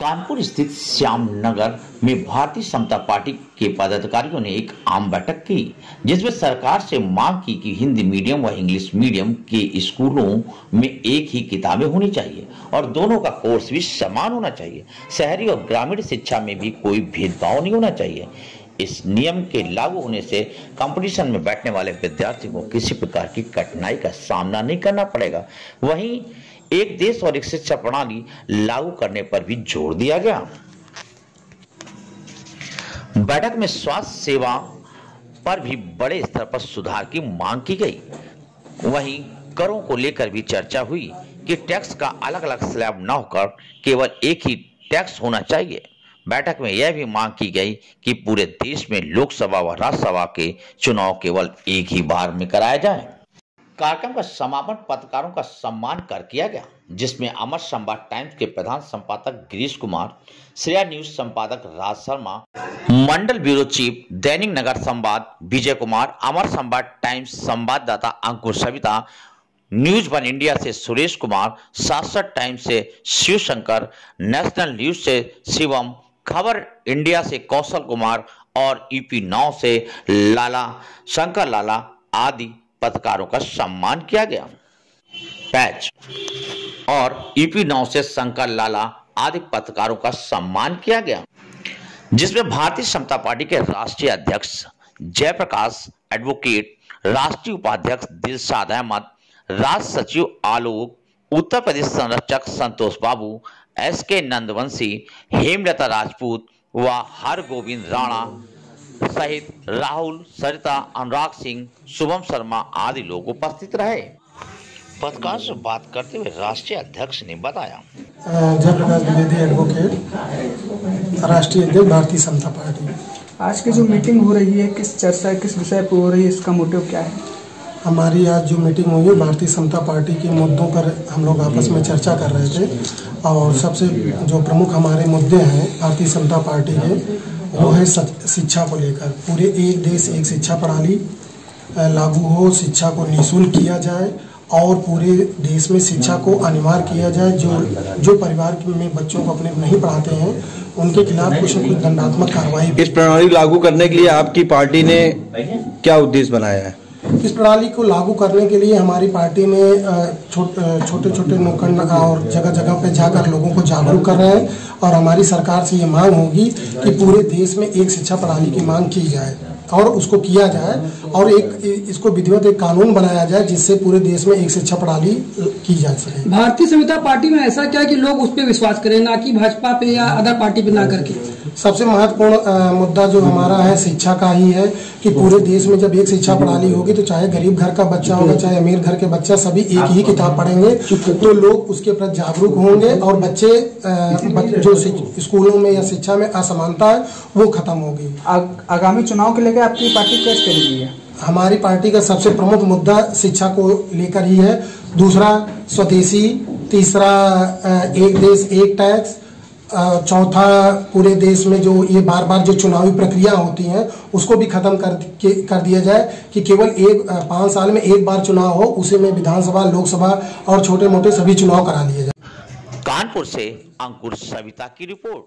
कानपुर स्थित श्याम नगर में भारतीय समता पार्टी के पदाधिकारियों ने एक आम बैठक की, जिसमें सरकार से मांग की कि हिंदी मीडियम व इंग्लिश मीडियम के स्कूलों में एक ही किताबें होनी चाहिए और दोनों का कोर्स भी समान होना चाहिए। शहरी और ग्रामीण शिक्षा में भी कोई भेदभाव नहीं होना चाहिए। इस नियम के लागू होने से कंपटीशन में बैठने वाले विद्यार्थियों को किसी प्रकार की कठिनाई का सामना नहीं करना पड़ेगा। वहीं एक देश और एक शिक्षा प्रणाली लागू करने पर भी जोर दिया गया। बैठक में स्वास्थ्य सेवा पर भी बड़े स्तर पर सुधार की मांग की गई। वहीं करों को लेकर भी चर्चा हुई कि टैक्स का अलग अलग स्लैब न होकर केवल एक ही टैक्स होना चाहिए। बैठक में यह भी मांग की गई कि पूरे देश में लोकसभा व राज्यसभा के चुनाव केवल एक ही बार में कराया जाए। कार्यक्रम का समापन पत्रकारों का सम्मान कर किया गया, जिसमें अमर संवाद टाइम्स के प्रधान संपादक गिरीश कुमार, श्रेया न्यूज संपादक राज शर्मा, मंडल ब्यूरो चीफ दैनिक नगर संवाद विजय कुमार, अमर संवाद टाइम्स संवाददाता अंकुर सविता, न्यूज वन इंडिया से सुरेश कुमार, शासक टाइम्स से शिव शंकर, नेशनल न्यूज से शिवम, खबर इंडिया से कौशल कुमार और ईपी 9 से लाला शंकर लाला आदि पत्रकारों का सम्मान किया गया। पैच और ईपी 9 से शंकर लाला आदि पत्रकारों का सम्मान किया गया, जिसमें भारतीय समता पार्टी के राष्ट्रीय अध्यक्ष जयप्रकाश, एडवोकेट, राष्ट्रीय उपाध्यक्ष दिलशाद अहमद, राज्य सचिव आलोक, उत्तर प्रदेश संरक्षक संतोष बाबू, एसके नंदवंशी, हेमलता राजपूत व हरगोविंद राणा सहित राहुल, सरिता, अनुराग सिंह, शुभम शर्मा आदि लोग उपस्थित रहे। पत्रकार से बात करते हुए राष्ट्रीय अध्यक्ष ने बताया, जयप्रकाश द्विवेदी, एडवोकेट, राष्ट्रीय अध्यक्ष भारतीय समता पार्टी। आज की जो मीटिंग हो रही है, किस चर्चा किस विषय पर हो रही है, इसका मोटिव क्या है? हमारी आज जो मीटिंग हुई है भारतीय समता पार्टी के मुद्दों पर हम लोग आपस में चर्चा कर रहे थे और सबसे जो प्रमुख हमारे मुद्दे हैं भारतीय समता पार्टी के, वो है शिक्षा को लेकर। पूरे एक देश एक शिक्षा प्रणाली लागू हो, शिक्षा को निःशुल्क किया जाए और पूरे देश में शिक्षा को अनिवार्य किया जाए। जो परिवार में बच्चों को अपने नहीं पढ़ाते हैं उनके खिलाफ कुछ न कुछ दंडात्मक कार्रवाई। इस प्रणाली लागू करने के लिए आपकी पार्टी ने क्या उद्देश्य बनाया है? इस प्रणाली को लागू करने के लिए हमारी पार्टी में छोटे छोटे नुक्कड़ और जगह जगह पे जाकर लोगों को जागरूक कर रहे हैं और हमारी सरकार से ये मांग होगी कि पूरे देश में एक शिक्षा प्रणाली की मांग की जाए और उसको किया जाए और इसको विधिवत एक कानून बनाया जाए जिससे पूरे देश में एक शिक्षा प्रणाली की जा सके। भारतीय समता पार्टी में ऐसा क्या कि लोग उस पर विश्वास करें, ना कि भाजपा पे या अदर पार्टी पे ना करके? सबसे महत्वपूर्ण मुद्दा जो हमारा है शिक्षा का ही है कि पूरे देश में जब एक शिक्षा प्रणाली होगी तो चाहे गरीब घर का बच्चा होगा चाहे अमीर घर के बच्चा, सभी एक ही किताब पढ़ेंगे तो लोग उसके प्रति जागरूक होंगे और बच्चे जो स्कूलों में या शिक्षा में असमानता है वो खत्म होगी। आगामी चुनाव के लेकर आपकी पार्टी क्या स्ट्रेटेजी है? हमारी पार्टी का सबसे प्रमुख मुद्दा शिक्षा को लेकर ही है। दूसरा स्वदेशी, तीसरा एक देश एक टैक्स, चौथा पूरे देश में जो ये बार बार जो चुनावी प्रक्रिया होती हैं उसको भी खत्म कर दिया जाए कि केवल 5 साल में एक बार चुनाव हो, उसी में विधानसभा, लोकसभा और छोटे मोटे सभी चुनाव करा लिए जाए। कानपुर से अंकुर सविता की रिपोर्ट।